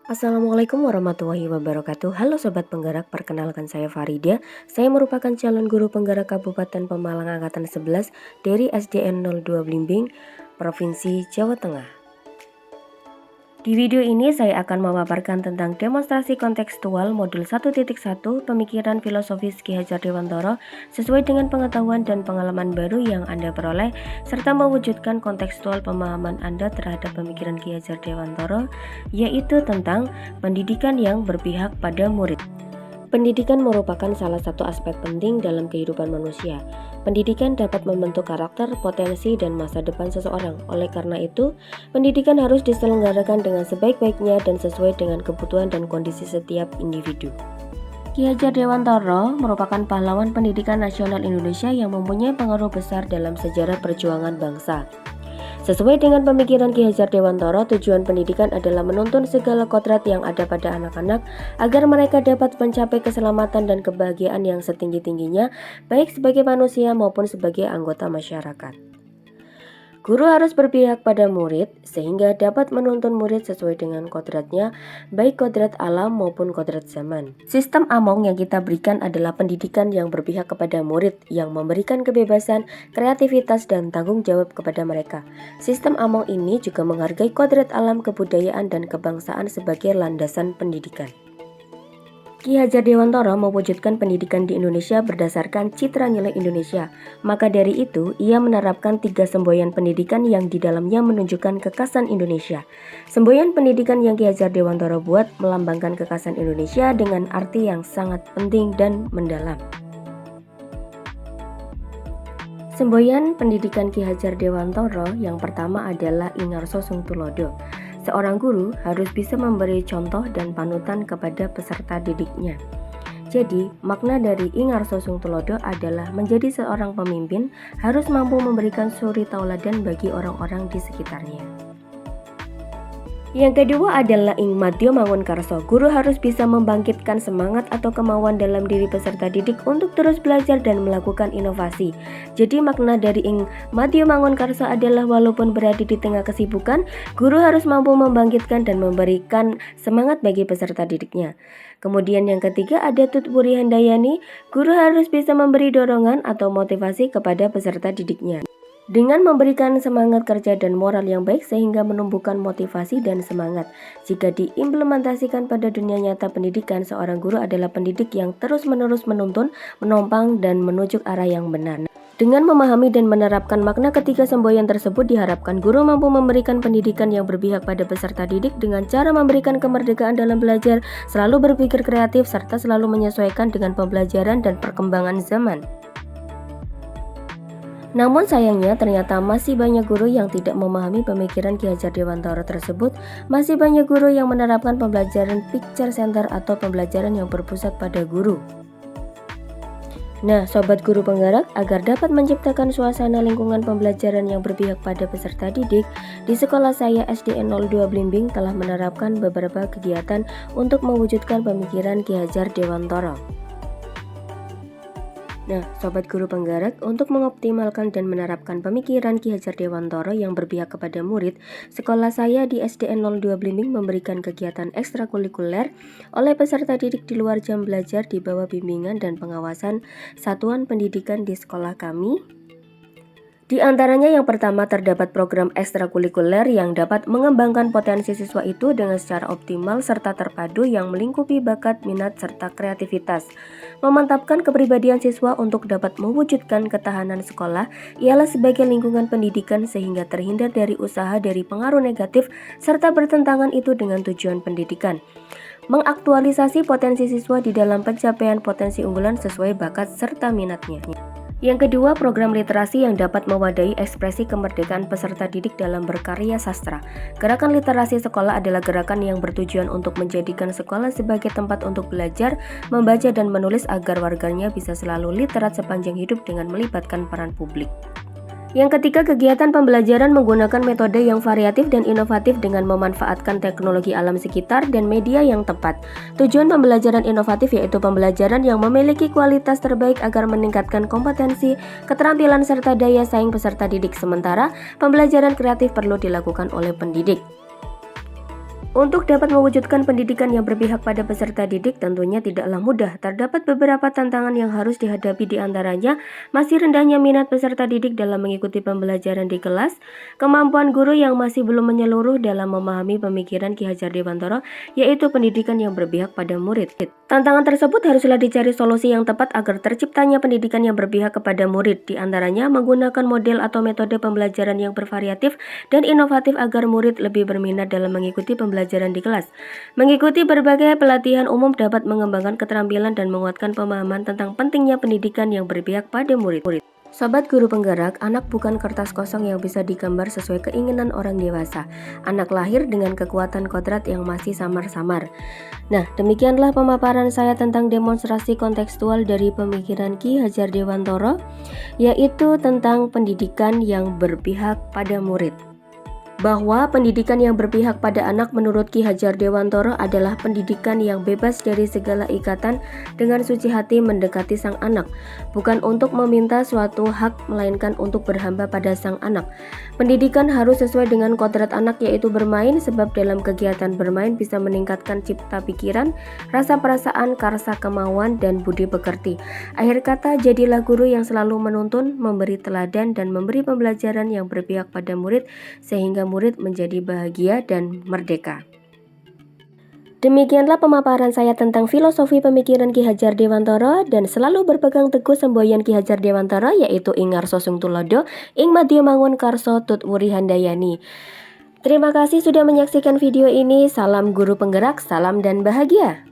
Assalamualaikum warahmatullahi wabarakatuh. Halo Sobat Penggerak, perkenalkan saya Farida. Saya merupakan calon guru penggerak Kabupaten Pemalang Angkatan 11 dari SDN 02 Blimbing, Provinsi Jawa Tengah. Di video ini saya akan memaparkan tentang demonstrasi kontekstual modul 1.1 pemikiran filosofis Ki Hajar Dewantara sesuai dengan pengetahuan dan pengalaman baru yang Anda peroleh serta mewujudkan kontekstual pemahaman Anda terhadap pemikiran Ki Hajar Dewantara, yaitu tentang pendidikan yang berpihak pada murid. Pendidikan merupakan salah satu aspek penting dalam kehidupan manusia. Pendidikan dapat membentuk karakter, potensi, dan masa depan seseorang. Oleh karena itu, pendidikan harus diselenggarakan dengan sebaik-baiknya dan sesuai dengan kebutuhan dan kondisi setiap individu. Ki Hajar Dewantara merupakan pahlawan pendidikan nasional Indonesia yang mempunyai pengaruh besar dalam sejarah perjuangan bangsa. Sesuai dengan pemikiran Ki Hajar Dewantara, tujuan pendidikan adalah menuntun segala kodrat yang ada pada anak-anak agar mereka dapat mencapai keselamatan dan kebahagiaan yang setinggi-tingginya, baik sebagai manusia maupun sebagai anggota masyarakat. Guru harus berpihak pada murid sehingga dapat menuntun murid sesuai dengan kodratnya, baik kodrat alam maupun kodrat zaman. Sistem Among yang kita berikan adalah pendidikan yang berpihak kepada murid, yang memberikan kebebasan, kreativitas, dan tanggung jawab kepada mereka. Sistem Among ini juga menghargai kodrat alam, kebudayaan, dan kebangsaan sebagai landasan pendidikan. Ki Hajar Dewantara mewujudkan pendidikan di Indonesia berdasarkan citra nilai Indonesia. Maka dari itu, ia menerapkan 3 semboyan pendidikan yang di dalamnya menunjukkan kekhasan Indonesia. Semboyan pendidikan yang Ki Hajar Dewantara buat melambangkan kekhasan Indonesia dengan arti yang sangat penting dan mendalam. Semboyan pendidikan Ki Hajar Dewantara yang pertama adalah Ingarso Sung Tulodo. Seorang guru harus bisa memberi contoh dan panutan kepada peserta didiknya. Jadi, makna dari Ingarso Sung Tulodo adalah menjadi seorang pemimpin harus mampu memberikan suri tauladan bagi orang-orang di sekitarnya. Yang kedua adalah Ing Madya Mangunkarso. Guru harus bisa membangkitkan semangat atau kemauan dalam diri peserta didik untuk terus belajar dan melakukan inovasi. Jadi makna dari Ing Madya Mangunkarso adalah walaupun berada di tengah kesibukan, guru harus mampu membangkitkan dan memberikan semangat bagi peserta didiknya. Kemudian yang ketiga ada Tut Wuri Handayani. Guru harus bisa memberi dorongan atau motivasi kepada peserta didiknya dengan memberikan semangat kerja dan moral yang baik sehingga menumbuhkan motivasi dan semangat. Jika diimplementasikan pada dunia nyata pendidikan, seorang guru adalah pendidik yang terus-menerus menuntun, menopang, dan menuju arah yang benar. Dengan memahami dan menerapkan makna ketiga semboyan tersebut, diharapkan guru mampu memberikan pendidikan yang berpihak pada peserta didik dengan cara memberikan kemerdekaan dalam belajar, selalu berpikir kreatif, serta selalu menyesuaikan dengan pembelajaran dan perkembangan zaman. Namun sayangnya ternyata masih banyak guru yang tidak memahami pemikiran Ki Hajar Dewantara tersebut. Masih banyak guru yang menerapkan pembelajaran picture center atau pembelajaran yang berpusat pada guru. Nah, sobat guru penggerak, agar dapat menciptakan suasana lingkungan pembelajaran yang berpihak pada peserta didik, di sekolah saya SDN 02 Blimbing telah menerapkan beberapa kegiatan untuk mewujudkan pemikiran Ki Hajar Dewantara. Nah, sobat guru penggerak, untuk mengoptimalkan dan menerapkan pemikiran Ki Hajar Dewantara yang berpihak kepada murid, sekolah saya di SDN 02 Blimbing memberikan kegiatan ekstrakurikuler oleh peserta didik di luar jam belajar di bawah bimbingan dan pengawasan satuan pendidikan di sekolah kami. Di antaranya yang pertama terdapat program ekstrakurikuler yang dapat mengembangkan potensi siswa itu dengan secara optimal serta terpadu yang melingkupi bakat, minat, serta kreativitas. Memantapkan kepribadian siswa untuk dapat mewujudkan ketahanan sekolah ialah sebagai lingkungan pendidikan sehingga terhindar dari usaha dari pengaruh negatif serta bertentangan itu dengan tujuan pendidikan. Mengaktualisasi potensi siswa di dalam pencapaian potensi unggulan sesuai bakat serta minatnya. Yang kedua, program literasi yang dapat mewadahi ekspresi kemerdekaan peserta didik dalam berkarya sastra. Gerakan literasi sekolah adalah gerakan yang bertujuan untuk menjadikan sekolah sebagai tempat untuk belajar, membaca, dan menulis agar warganya bisa selalu literat sepanjang hidup dengan melibatkan peran publik. Yang ketiga, kegiatan pembelajaran menggunakan metode yang variatif dan inovatif dengan memanfaatkan teknologi alam sekitar dan media yang tepat. Tujuan pembelajaran inovatif yaitu pembelajaran yang memiliki kualitas terbaik agar meningkatkan kompetensi, keterampilan, serta daya saing peserta didik. Sementara, pembelajaran kreatif perlu dilakukan oleh pendidik. Untuk dapat mewujudkan pendidikan yang berpihak pada peserta didik tentunya tidaklah mudah. Terdapat beberapa tantangan yang harus dihadapi, di antaranya masih rendahnya minat peserta didik dalam mengikuti pembelajaran di kelas, kemampuan guru yang masih belum menyeluruh dalam memahami pemikiran Ki Hajar Dewantara, yaitu pendidikan yang berpihak pada murid. Tantangan tersebut haruslah dicari solusi yang tepat agar terciptanya pendidikan yang berpihak kepada murid, di antaranya menggunakan model atau metode pembelajaran yang bervariatif dan inovatif agar murid lebih berminat dalam mengikuti pembelajaran di kelas. Mengikuti berbagai pelatihan umum dapat mengembangkan keterampilan dan menguatkan pemahaman tentang pentingnya pendidikan yang berpihak pada murid. Sobat Guru Penggerak, anak bukan kertas kosong yang bisa digambar sesuai keinginan orang dewasa. Anak lahir dengan kekuatan kodrat yang masih samar-samar. Nah, demikianlah pemaparan saya tentang demonstrasi kontekstual dari pemikiran Ki Hajar Dewantara, yaitu tentang pendidikan yang berpihak pada murid. Bahwa pendidikan yang berpihak pada anak menurut Ki Hajar Dewantara adalah pendidikan yang bebas dari segala ikatan, dengan suci hati mendekati sang anak, bukan untuk meminta suatu hak melainkan untuk berhamba pada sang anak. Pendidikan harus sesuai dengan kodrat anak, yaitu bermain, sebab dalam kegiatan bermain bisa meningkatkan cipta pikiran, rasa perasaan, karsa kemauan, dan budi pekerti. Akhir kata, jadilah guru yang selalu menuntun, memberi teladan, dan memberi pembelajaran yang berpihak pada murid, sehingga murid menjadi bahagia dan merdeka. Demikianlah pemaparan saya tentang filosofi pemikiran Ki Hajar Dewantara, dan selalu berpegang teguh semboyan Ki Hajar Dewantara, yaitu ing ngarsa sung tulodo, ing madya mangun karso tut wuri handayani. Terima kasih sudah menyaksikan video ini. Salam guru penggerak, salam dan bahagia.